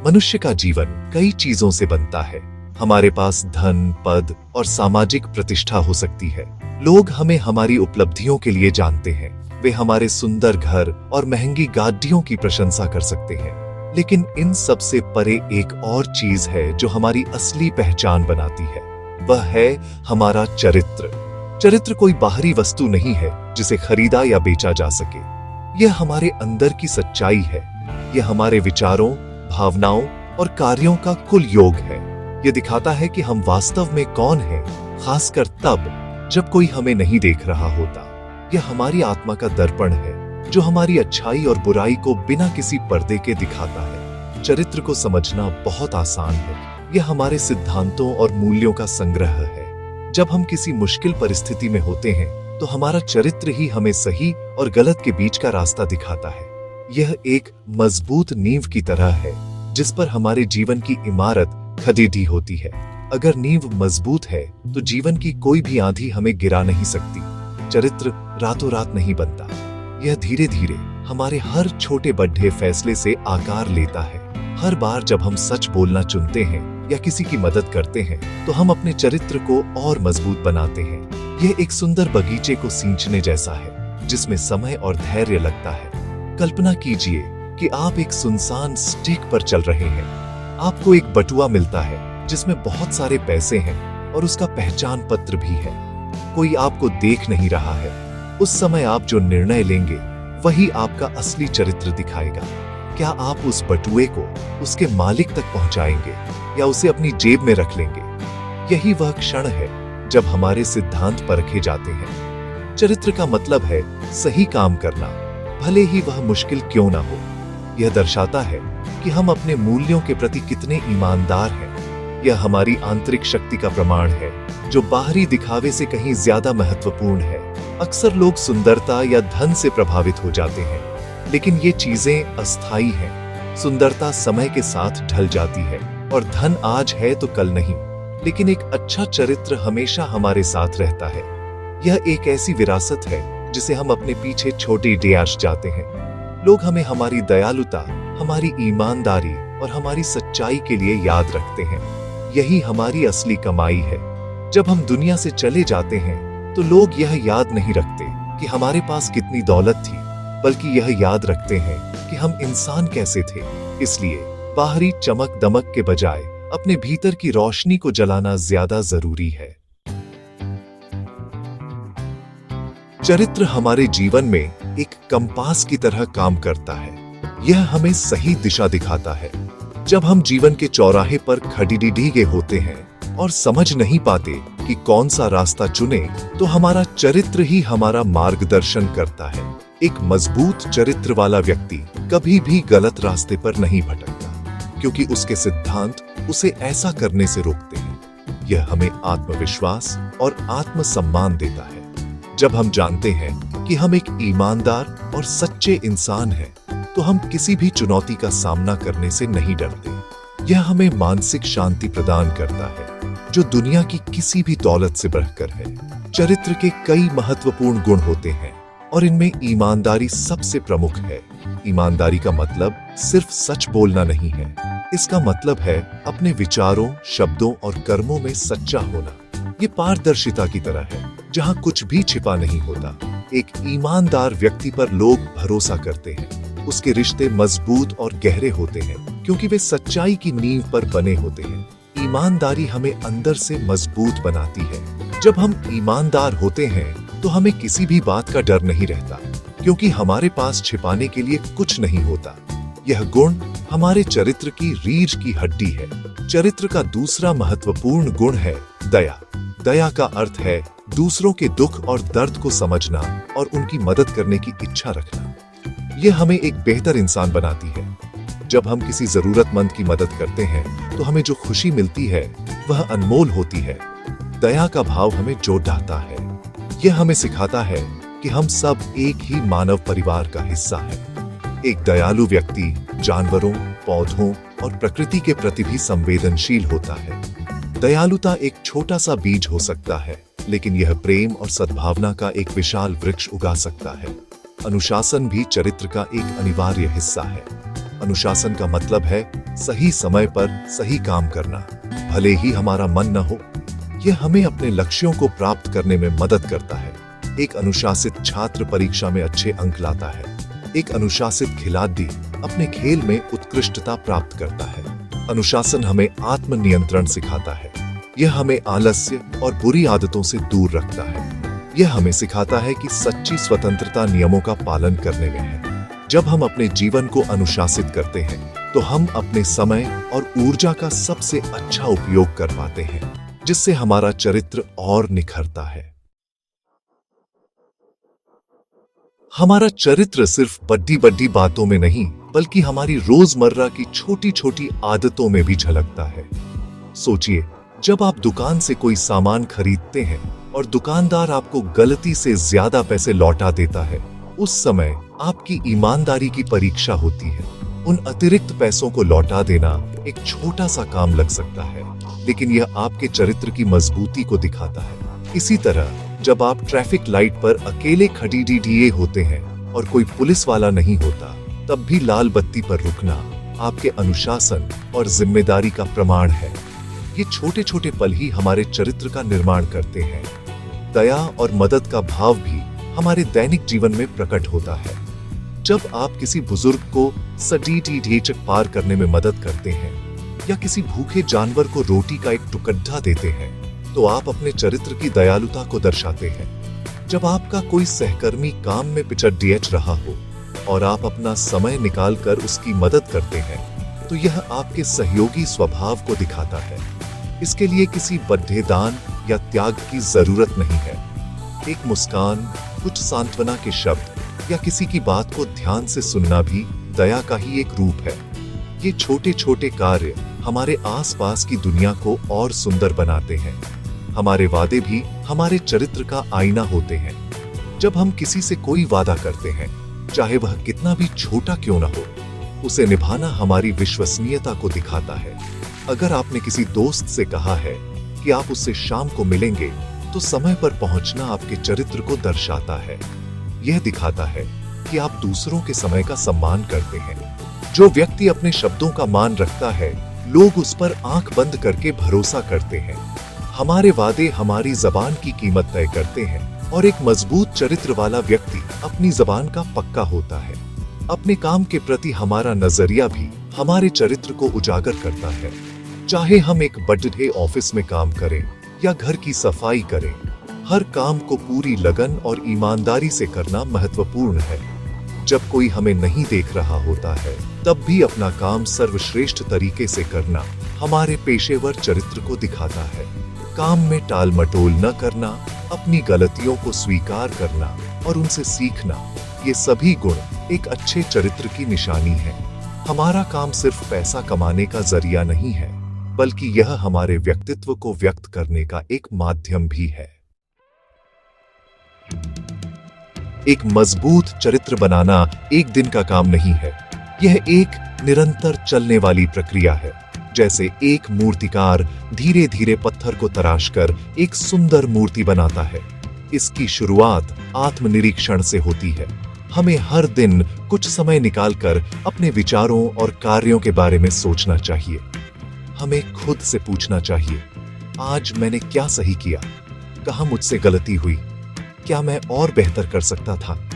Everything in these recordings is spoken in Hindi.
मनुष्य का जीवन कई चीजों से बनता है। हमारे पास धन, पद और सामाजिक प्रतिष्ठा हो सकती है। लोग हमें हमारी उपलब्धियों के लिए जानते हैं। वे हमारे सुंदर घर और महंगी गाड़ियों की प्रशंसा कर सकते हैं। लेकिन इन सब से परे एक और चीज है जो हमारी असली पहचान बनाती है। वह है हमारा चरित्र। चरित्र कोई बाहरी वस्तु नहीं है जिसे खरीदा या बेचा जा सके। यह हमारे अंदर की सच्चाई है। यह हमारे विचारों, भावनाओं और कार्यों का कुल योग है। यह दिखाता है कि हम वास्तव में कौन हैं, खासकर तब जब कोई हमें नहीं देख रहा होता। यह हमारी आत्मा का दर्पण है जो हमारी अच्छाई और बुराई को बिना किसी पर्दे के दिखाता है। चरित्र को समझना बहुत आसान है। यह हमारे सिद्धांतों और मूल्यों का संग्रह है। जब हम किसी मुश्किल परिस्थिति में होते हैं तो हमारा चरित्र ही हमें सही और गलत के बीच का रास्ता दिखाता है। यह एक मजबूत नींव की तरह है जिस पर हमारे जीवन की इमारत खड़ी होती है। अगर नींव मजबूत है तो जीवन की कोई भी आंधी हमें गिरा नहीं सकती। चरित्र रातों रात नहीं बनता। यह धीरे धीरे हमारे हर छोटे बड़े फैसले से आकार लेता है। हर बार जब हम सच बोलना चुनते हैं या किसी की मदद करते हैं तो हम अपने चरित्र को और मजबूत बनाते हैं। यह एक सुंदर बगीचे को सींचने जैसा है जिसमें समय और धैर्य लगता है। कल्पना कीजिए कि आप एक सुनसान स्ट्रीट पर चल रहे हैं। आपको एक बटुआ मिलता है जिसमें बहुत सारे पैसे हैं और उसका पहचान पत्र भी है। कोई आपको देख नहीं रहा है। उस समय आप जो निर्णय लेंगे वही आपका असली चरित्र दिखाएगा। क्या आप उस बटुए को उसके मालिक तक पहुंचाएंगे या उसे अपनी जेब में रख लेंगे? यही वह क्षण है जब हमारे सिद्धांत परखे जाते हैं। चरित्र का मतलब है सही काम करना, भले ही वह मुश्किल क्यों ना हो। यह दर्शाता है कि हम अपने मूल्यों के प्रति कितने ईमानदार हैं। यह हमारी आंतरिक शक्ति का प्रमाण है जो बाहरी दिखावे से कहीं ज्यादा महत्वपूर्ण है। अक्सर लोग सुंदरता या धन से प्रभावित हो जाते हैं, लेकिन ये चीजें अस्थायी हैं। सुंदरता समय के साथ ढल जाती है और धन आज है तो कल नहीं, लेकिन एक अच्छा चरित्र हमेशा हमारे साथ रहता है। यह एक ऐसी विरासत है जिसे हम अपने पीछे छोटे डेयाश जाते हैं। लोग हमें हमारी दयालुता, हमारी ईमानदारी और हमारी सच्चाई के लिए याद रखते हैं। यही हमारी असली कमाई है। जब हम दुनिया से चले जाते हैं तो लोग यह याद नहीं रखते कि हमारे पास कितनी दौलत थी, बल्कि यह याद रखते हैं कि हम इंसान कैसे थे। इसलिए बाहरी चमक दमक के बजाय अपने भीतर की रोशनी को जलाना ज्यादा जरूरी है। चरित्र हमारे जीवन में एक कंपास की तरह काम करता है। यह हमें सही दिशा दिखाता है। जब हम जीवन के चौराहे पर खड़ीडीगे होते हैं और समझ नहीं पाते कि कौन सा रास्ता चुने, तो हमारा चरित्र ही हमारा मार्गदर्शन करता है। एक मजबूत चरित्र वाला व्यक्ति कभी भी गलत रास्ते पर नहीं भटकता, क्योंकि उसके सिद्धांत उसे ऐसा करने से रोकते हैं। यह हमें आत्मविश्वास और आत्मसम्मान देता है। जब हम जानते हैं कि हम एक ईमानदार और सच्चे इंसान हैं, तो हम किसी भी चुनौती का सामना करने से नहीं डरते। यह हमें मानसिक शांति प्रदान करता है जो दुनिया की किसी भी दौलत से बढ़कर है। चरित्र के कई महत्वपूर्ण गुण होते हैं और इनमें ईमानदारी सबसे प्रमुख है। ईमानदारी का मतलब सिर्फ सच बोलना नहीं है। इसका मतलब है अपने विचारों, शब्दों और कर्मों में सच्चा होना। ये पारदर्शिता की तरह है जहां कुछ भी छिपा नहीं होता। एक ईमानदार व्यक्ति पर लोग भरोसा करते हैं। उसके रिश्ते मजबूत और गहरे होते हैं क्योंकि वे सच्चाई की नींव पर बने होते हैं। ईमानदारी हमें अंदर से मजबूत बनाती है। जब हम ईमानदार होते हैं तो हमें किसी भी बात का डर नहीं रहता, क्योंकि हमारे पास छिपाने के लिए कुछ नहीं होता। यह गुण हमारे चरित्र की रीढ़ की हड्डी है। चरित्र का दूसरा महत्वपूर्ण गुण है दया। दया का अर्थ है दूसरों के दुख और दर्द को समझना और उनकी मदद करने की इच्छा रखना। यह हमें एक बेहतर इंसान बनाती है। जब हम किसी जरूरतमंद की मदद करते हैं तो हमें जो खुशी मिलती है वह अनमोल होती है। दया का भाव हमें जोड़ ढाता है। यह हमें सिखाता है कि हम सब एक ही मानव परिवार का हिस्सा है। एक दयालु व्यक्ति जानवरों, पौधों और प्रकृति के प्रति भी संवेदनशील होता है। दयालुता एक छोटा सा बीज हो सकता है, लेकिन यह प्रेम और सद्भावना का एक विशाल वृक्ष उगा सकता है। अनुशासन भी चरित्र का एक अनिवार्य हिस्सा है। अनुशासन का मतलब है सही समय पर सही काम करना, भले ही हमारा मन न हो। यह हमें अपने लक्ष्यों को प्राप्त करने में मदद करता है। एक अनुशासित छात्र परीक्षा में अच्छे अंक लाता है। एक अनुशासित खिलाड़ी अपने खेल में उत्कृष्टता प्राप्त करता है। अनुशासन हमें आत्मनियंत्रण सिखाता है। यह हमें आलस्य और बुरी आदतों से दूर रखता है। यह हमें सिखाता है कि सच्ची स्वतंत्रता नियमों का पालन करने में है। जब हम अपने जीवन को अनुशासित करते हैं तो हम अपने समय और ऊर्जा का सबसे अच्छा उपयोग कर पाते हैं, जिससे हमारा चरित्र और निखरता है। हमारा चरित्र सिर्फ बड़ी बड़ी बातों में नहीं, बल्कि हमारी रोजमर्रा की छोटी छोटी आदतों में भी झलकता है। सोचिए, जब आप दुकान से कोई सामान खरीदते हैं और दुकानदार आपको गलती से ज्यादा पैसे लौटा देता है, उस समय आपकी ईमानदारी की परीक्षा होती है। उन अतिरिक्त पैसों को लौटा देना एक छोटा सा काम लग सकता है, लेकिन यह आपके चरित्र की मजबूती को दिखाता है। इसी तरह जब आप ट्रैफिक लाइट पर अकेले खड़ी दिए होते हैं और कोई पुलिस वाला नहीं होता, तब भी लाल बत्ती पर रुकना आपके अनुशासन और जिम्मेदारी का प्रमाण है। ये छोटे छोटे पल ही हमारे चरित्र का निर्माण करते हैं। दया और मदद का भाव भी हमारे दैनिक जीवन में प्रकट होता है। जब आप किसी बुजुर्ग को सडीटी ढेचक पार करने में मदद करते हैं या किसी भूखे जानवर को रोटी का एक टुकड़ा देते हैं, तो आप अपने चरित्र की दयालुता को दर्शाते हैं। जब आपका कोई सहकर्मी काम में पिछड़ रहा हो और आप अपना समय निकालकर उसकी मदद करते हैं, तो यह आपके सहयोगी स्वभाव को दिखाता है। इसके लिए किसी बड़े दान या त्याग की जरूरत नहीं है। एक मुस्कान, कुछ सांत्वना के शब्द या किसी की बात को ध्यान से सुनना भी दया का ही एक रूप है। ये छोटे छोटे कार्य हमारे आसपास की दुनिया को और सुंदर बनाते हैं। हमारे वादे भी हमारे चरित्र का आईना होते हैं। जब हम किसी से कोई वादा करते हैं, चाहे वह कितना भी छोटा क्यों न हो, उसे निभाना हमारी विश्वसनीयता को दिखाता है। अगर आपने किसी दोस्त से कहा है कि आप उससे शाम को मिलेंगे, तो समय पर पहुंचना आपके चरित्र को दर्शाता है। यह दिखाता है कि आप दूसरों के समय का सम्मान करते हैं। जो व्यक्ति अपने शब्दों का मान रखता है, लोग उस पर आंख बंद करके भरोसा करते हैं। हमारे वादे हमारी जबान की कीमत तय करते हैं और एक मजबूत चरित्र वाला व्यक्ति अपनी जबान का पक्का होता है। अपने काम के प्रति हमारा नजरिया भी हमारे चरित्र को उजागर करता है। चाहे हम एक बड़े ऑफिस में काम करें या घर की सफाई करें, हर काम को पूरी लगन और ईमानदारी से करना महत्वपूर्ण है। जब कोई हमें नहीं देख रहा होता है, तब भी अपना काम सर्वश्रेष्ठ तरीके से करना हमारे पेशेवर चरित्र को दिखाता है। काम में टाल मटोल न करना, अपनी गलतियों को स्वीकार करना और उनसे सीखना, ये सभी गुण एक अच्छे चरित्र की निशानी है। हमारा काम सिर्फ पैसा कमाने का जरिया नहीं है, बल्कि यह हमारे व्यक्तित्व को व्यक्त करने का एक माध्यम भी है। एक मजबूत चरित्र बनाना एक दिन का काम नहीं है। यह एक निरंतर चलने वाली प्रक्रिया है। जैसे एक मूर्तिकार धीरे धीरे पत्थर को तराशकर एक सुंदर मूर्ति बनाता है। इसकी शुरुआत आत्मनिरीक्षण से होती है। हमें हर दिन कुछ समय निकालकर अपने विचारों और कार्यों के बारे में सोचना चाहिए। हमें खुद से पूछना चाहिए, आज मैंने क्या सही किया? कहाँ मुझसे गलती हुई? क्या मैं और बेहतर कर सकता था?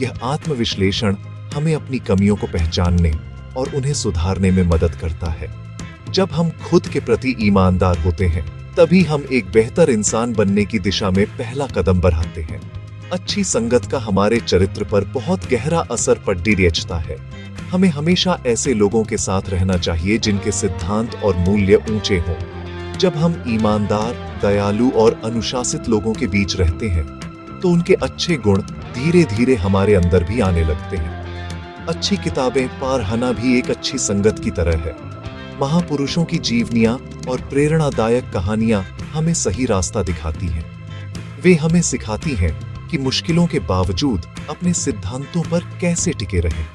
यह आत्मविश्लेषण हमें अपनी कमियों को पहचानने और उन्हें सुधारने में मदद करता है। जब हम खुद के प्रति ईमानदार होते हैं, तभी हम एक बेहतर इंसान बनने की दिशा में पहला कदम बढ़ाते हैं। अच्छी संगत का हमारे चरित्र पर बहुत गहरा असर पड़ता है। हमें हमेशा ऐसे लोगों के साथ रहना चाहिए जिनके सिद्धांत और मूल्य ऊंचे हों। जब हम ईमानदार, दयालु और अनुशासित लोगों के बीच रहते हैं, तो उनके अच्छे गुण धीरे धीरे हमारे अंदर भी आने लगते हैं। अच्छी किताबें पढ़ना भी एक अच्छी संगत की तरह है। महापुरुषों की जीवनियां और प्रेरणादायक कहानियां हमें सही रास्ता दिखाती हैं। वे हमें सिखाती हैं कि मुश्किलों के बावजूद अपने सिद्धांतों पर कैसे टिके रहें।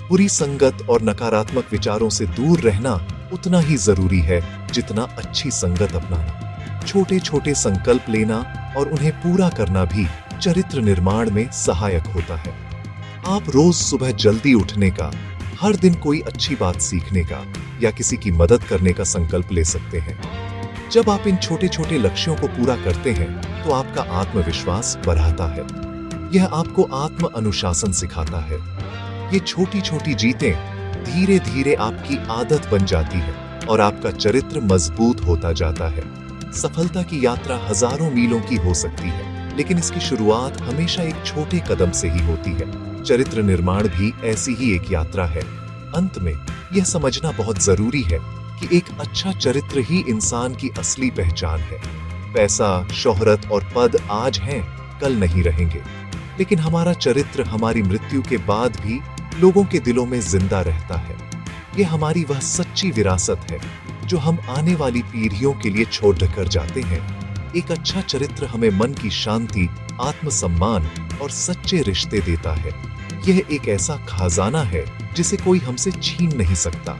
बुरी संगत और नकारात्मक विचारों से दूर रहना उतना ही जरूरी है जितना अच्छी संगत अपनाना। छोटे छोटे संकल्प लेना और उन्हें पूरा करना भी चरित्र निर्माण में सहायक होता है। आप रोज सुबह जल्दी उठने का हर दिन कोई अच्छी बात सीखने का या किसी की मदद करने का संकल्प ले सकते हैं। जब आप इन छोटे छोटे लक्ष्यों को पूरा करते हैं तो आपका आत्मविश्वास बढ़ाता है। यह आपको आत्म अनुशासन सिखाता है। ये छोटी छोटी जीतें धीरे धीरे आपकी आदत बन जाती है और आपका चरित्र मजबूत होता जाता है। सफलता की यात्रा हजारों मीलों की हो सकती है, लेकिन इसकी शुरुआत हमेशा एक छोटे कदम से ही होती है। चरित्र निर्माण भी ऐसी ही एक यात्रा है। अंत में यह समझना बहुत जरूरी है कि एक अच्छा चरित्र ही इंसान की असली पहचान है। पैसा, शोहरत और पद आज हैं, कल नहीं रहेंगे, लेकिन हमारा चरित्र हमारी मृत्यु के बाद भी लोगों के दिलों में जिंदा रहता है। यह हमारी वह सच्ची विरासत है जो हम आने वाली पीढ़ियों के लिए छोड़ कर जाते हैं। एक अच्छा चरित्र हमें मन की शांति, आत्मसम्मान और सच्चे रिश्ते देता है। यह एक ऐसा खजाना है जिसे कोई हमसे छीन नहीं सकता।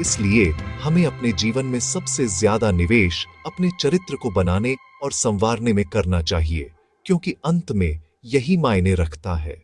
इसलिए हमें अपने जीवन में सबसे ज्यादा निवेश अपने चरित्र को बनाने और संवारने में करना चाहिए, क्योंकि अंत में यही मायने रखता है।